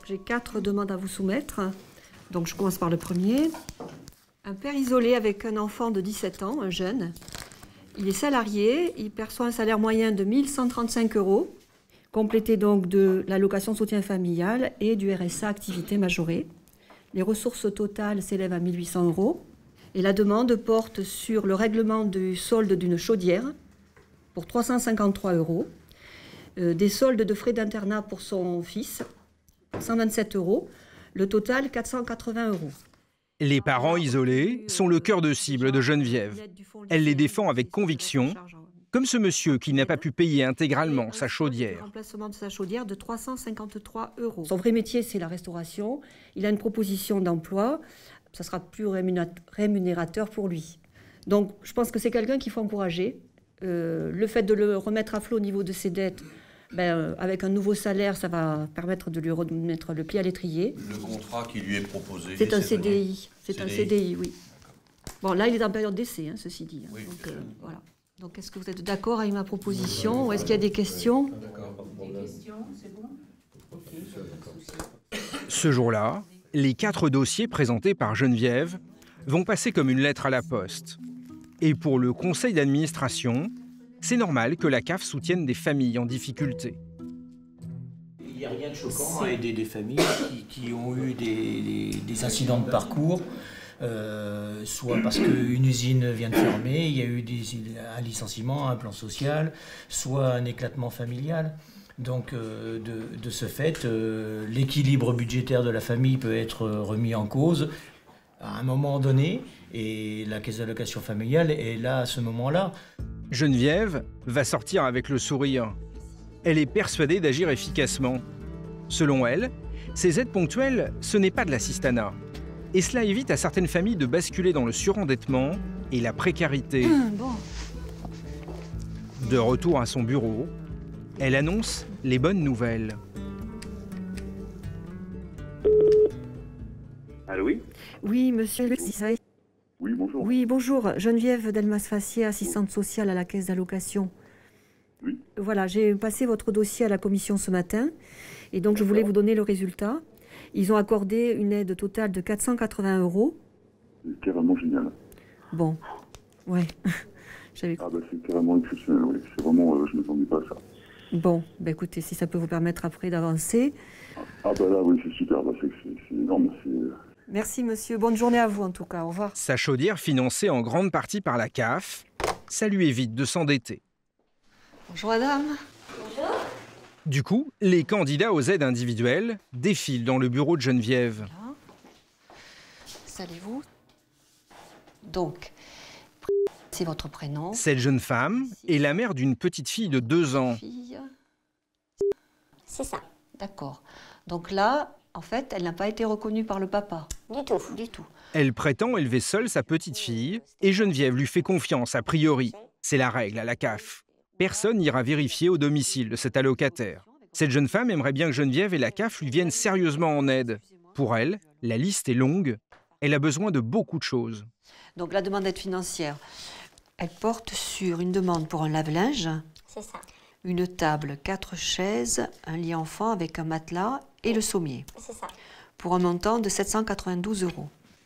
J'ai 4 demandes à vous soumettre. Donc je commence par le premier. Un père isolé avec un enfant de 17 ans, un jeune. Il est salarié, il perçoit un salaire moyen de 1 135 €, complété donc de l'allocation soutien familial et du RSA activité majorée. Les ressources totales s'élèvent à 1 800 €. Et la demande porte sur le règlement du solde d'une chaudière pour 353 €, des soldes de frais d'internat pour son fils, 127 €, le total 480 €. Les parents isolés sont le cœur de cible de Geneviève. Elle les défend avec conviction, comme ce monsieur qui n'a pas pu payer intégralement sa chaudière. Le remplacement de sa chaudière de 353 €. Son vrai métier, c'est la restauration. Il a une proposition d'emploi. Ça sera plus rémunérateur pour lui. Donc, je pense que c'est quelqu'un qu'il faut encourager. Le fait de le remettre à flot au niveau de ses dettes, avec un nouveau salaire, ça va permettre de lui remettre le pied à l'étrier. Le contrat qui lui est proposé, c'est un CDI. C'est un CDI, oui. Bon, là, il est en période d'essai, ceci dit. Oui, donc, voilà. Donc, est-ce que vous êtes d'accord avec ma proposition ou est-ce qu'il y a des questions? Des questions, c'est bon? Ok, pas de souci. Ce jour-là, les 4 dossiers présentés par Geneviève vont passer comme une lettre à la poste. Et pour le conseil d'administration, c'est normal que la CAF soutienne des familles en difficulté. Il n'y a rien de choquant à aider des familles qui ont eu des incidents de parcours, soit parce qu'une usine vient de fermer, il y a eu un licenciement, un plan social, soit un éclatement familial. Donc de ce fait, l'équilibre budgétaire de la famille peut être remis en cause à un moment donné, et la caisse d'allocation familiale est là à ce moment-là. Geneviève va sortir avec le sourire. Elle est persuadée d'agir efficacement. Selon elle, ces aides ponctuelles, ce n'est pas de l'assistanat. Et cela évite à certaines familles de basculer dans le surendettement et la précarité. De retour à son bureau, elle annonce les bonnes nouvelles. Allô, oui? Oui, monsieur. Oui, bonjour. Oui, bonjour. Geneviève Delmas-Fassier, assistante sociale à la caisse d'allocation. Oui. Voilà, j'ai passé votre dossier à la commission ce matin et donc je voulais vous donner le résultat. Ils ont accordé une aide totale de 480 €. C'est carrément génial. Bon, ouais. C'est carrément exceptionnel, oui. C'est vraiment, je ne m'attendais pas à ça. Bon, écoutez, si ça peut vous permettre après d'avancer. Là, oui, c'est super. C'est énorme. Merci, monsieur. Bonne journée à vous, en tout cas. Au revoir. Sa chaudière, financée en grande partie par la CAF, ça lui évite de s'endetter. Bonjour, madame. Bonjour. Du coup, les candidats aux aides individuelles défilent dans le bureau de Geneviève. Voilà. Installez-vous. Donc, c'est votre prénom. Cette jeune femme est la mère d'une petite fille de 2 ans. C'est ça. D'accord. Donc là, en fait, elle n'a pas été reconnue par le papa. Du tout. Du tout. Elle prétend élever seule sa petite fille et Geneviève lui fait confiance a priori. C'est la règle à la CAF. Personne n'ira vérifier au domicile de cet allocataire. Cette jeune femme aimerait bien que Geneviève et la CAF lui viennent sérieusement en aide. Pour elle, la liste est longue. Elle a besoin de beaucoup de choses. Donc la demande d'aide financière, elle porte sur une demande pour un lave-linge, C'est ça. une table, 4 chaises, un lit enfant avec un matelas et le sommier, C'est ça. pour un montant de 792 €.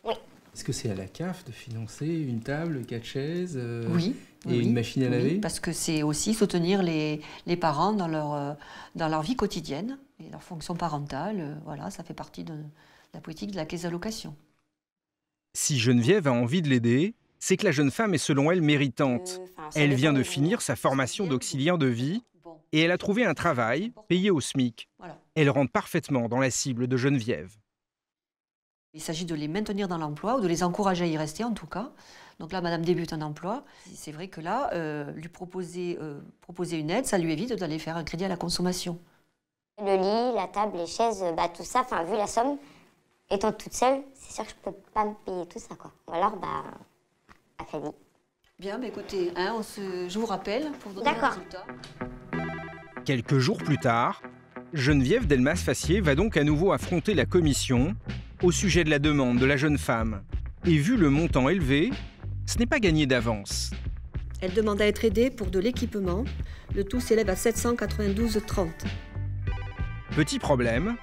Oui. Est-ce que c'est à la CAF de financer une table, 4 chaises Oui. et oui, une machine à laver? Oui, parce que c'est aussi soutenir les parents dans leur vie quotidienne et leur fonction parentale. Voilà, ça fait partie de la politique de la caisse d'allocation. Si Geneviève a envie de l'aider, c'est que la jeune femme est selon elle méritante. Elle vient de finir sa formation d'auxiliaire de vie et elle a trouvé un travail payé au SMIC. Voilà. Elle rentre parfaitement dans la cible de Geneviève. Il s'agit de les maintenir dans l'emploi ou de les encourager à y rester en tout cas. Donc là, madame débute un emploi. C'est vrai que là, lui proposer une aide, ça lui évite d'aller faire un crédit à la consommation. Le lit, la table, les chaises, tout ça, vu la somme, étant toute seule, c'est sûr que je peux pas me payer tout ça, quoi. Ou alors, à crédit. Bien, écoutez, je vous rappelle pour vous donner le D'accord. résultat. Quelques jours plus tard, Geneviève Delmas-Fassier va donc à nouveau affronter la commission au sujet de la demande de la jeune femme. Et vu le montant élevé, ce n'est pas gagné d'avance. Elle demande à être aidée pour de l'équipement. Le tout s'élève à 792,30 €. Petit problème,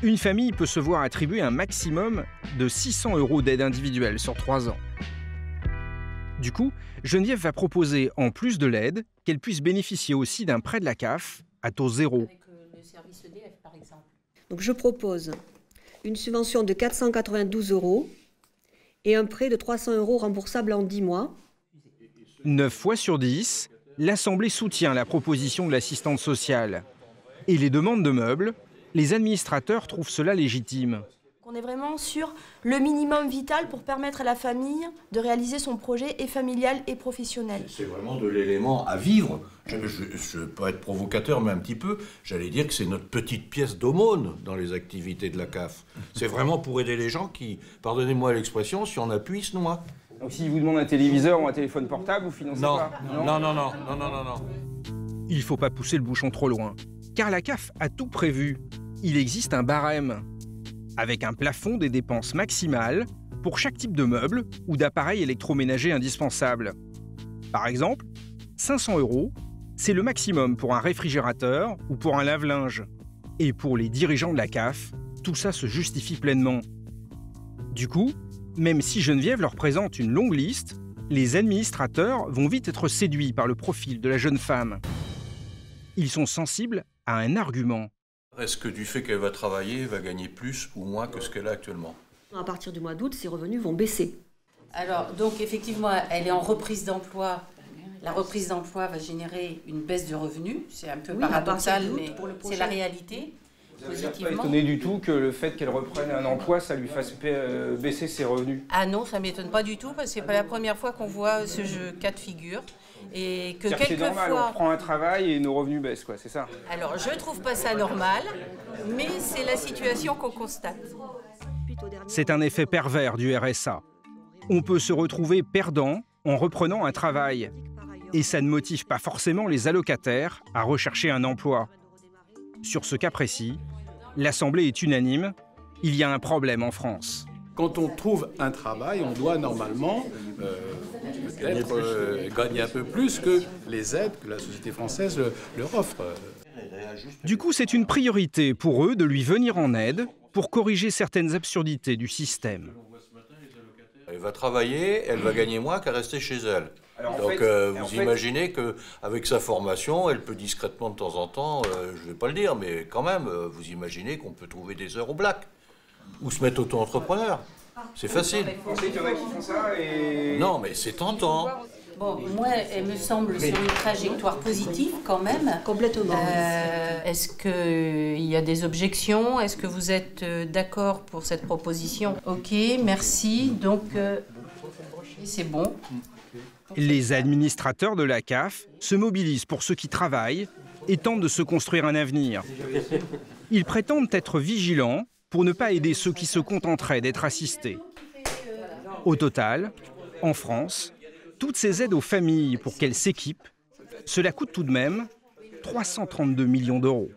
Une famille peut se voir attribuer un maximum de 600 € d'aide individuelle sur 3 ans. Du coup, Geneviève va proposer, en plus de l'aide, qu'elle puisse bénéficier aussi d'un prêt de la CAF à taux zéro. Avec le service EDF, par exemple. Donc je propose une subvention de 492 € et un prêt de 300 € remboursable en 10 mois. 9 fois sur 10, l'Assemblée soutient la proposition de l'assistante sociale. Et les demandes de meubles, les administrateurs trouvent cela légitime. On est vraiment sur le minimum vital pour permettre à la famille de réaliser son projet et familial et professionnel. C'est vraiment de l'élément à vivre. Je peux être provocateur, mais un petit peu. J'allais dire que c'est notre petite pièce d'aumône dans les activités de la CAF. C'est vraiment pour aider les gens qui, pardonnez-moi l'expression, si on appuie, se noient. Donc s'ils vous demandent un téléviseur ou un téléphone portable, vous financez pas? Non. Il ne faut pas pousser le bouchon trop loin, car la CAF a tout prévu. Il existe un barème, avec un plafond des dépenses maximales pour chaque type de meuble ou d'appareil électroménager indispensable. Par exemple, 500 €, c'est le maximum pour un réfrigérateur ou pour un lave-linge. Et pour les dirigeants de la CAF, tout ça se justifie pleinement. Du coup, même si Geneviève leur présente une longue liste, les administrateurs vont vite être séduits par le profil de la jeune femme. Ils sont sensibles à un argument. Est-ce que du fait qu'elle va travailler, elle va gagner plus ou moins que ce qu'elle a actuellement? À partir du mois d'août, ses revenus vont baisser. Alors, donc effectivement, elle est en reprise d'emploi. La reprise d'emploi va générer une baisse de revenus. C'est un peu paradoxal, mais c'est la réalité. Vous n'êtes pas étonné du tout que le fait qu'elle reprenne un emploi, ça lui fasse baisser ses revenus? Ah non, ça ne m'étonne pas du tout, parce que ce n'est pas la première fois qu'on voit ce cas de figure. Et que c'est normal, on prend un travail et nos revenus baissent, quoi, c'est ça? Alors, je ne trouve pas ça normal, mais c'est la situation qu'on constate. C'est un effet pervers du RSA. On peut se retrouver perdant en reprenant un travail. Et ça ne motive pas forcément les allocataires à rechercher un emploi. Sur ce cas précis, l'Assemblée est unanime, il y a un problème en France. Quand on trouve un travail, on doit normalement gagner un peu plus que les aides que la société française leur offre. Du coup, c'est une priorité pour eux de lui venir en aide pour corriger certaines absurdités du système. Elle va travailler, elle va gagner moins qu'à rester chez elle. Donc vous imaginez qu'avec sa formation, elle peut discrètement de temps en temps, je ne vais pas le dire, mais quand même, vous imaginez qu'on peut trouver des heures au black. Ou se mettre auto-entrepreneur. C'est facile. Vous pensez qu'il y en a qui font ça et... Non, mais c'est tentant. Bon, moi, elle me semble sur une trajectoire positive quand même. Complètement. Est-ce qu'il y a des objections? Est-ce que vous êtes d'accord pour cette proposition? Ok, merci. Donc, c'est bon. Les administrateurs de la CAF se mobilisent pour ceux qui travaillent et tentent de se construire un avenir. Ils prétendent être vigilants pour ne pas aider ceux qui se contenteraient d'être assistés. Au total, en France, toutes ces aides aux familles pour qu'elles s'équipent, cela coûte tout de même 332 millions d'euros.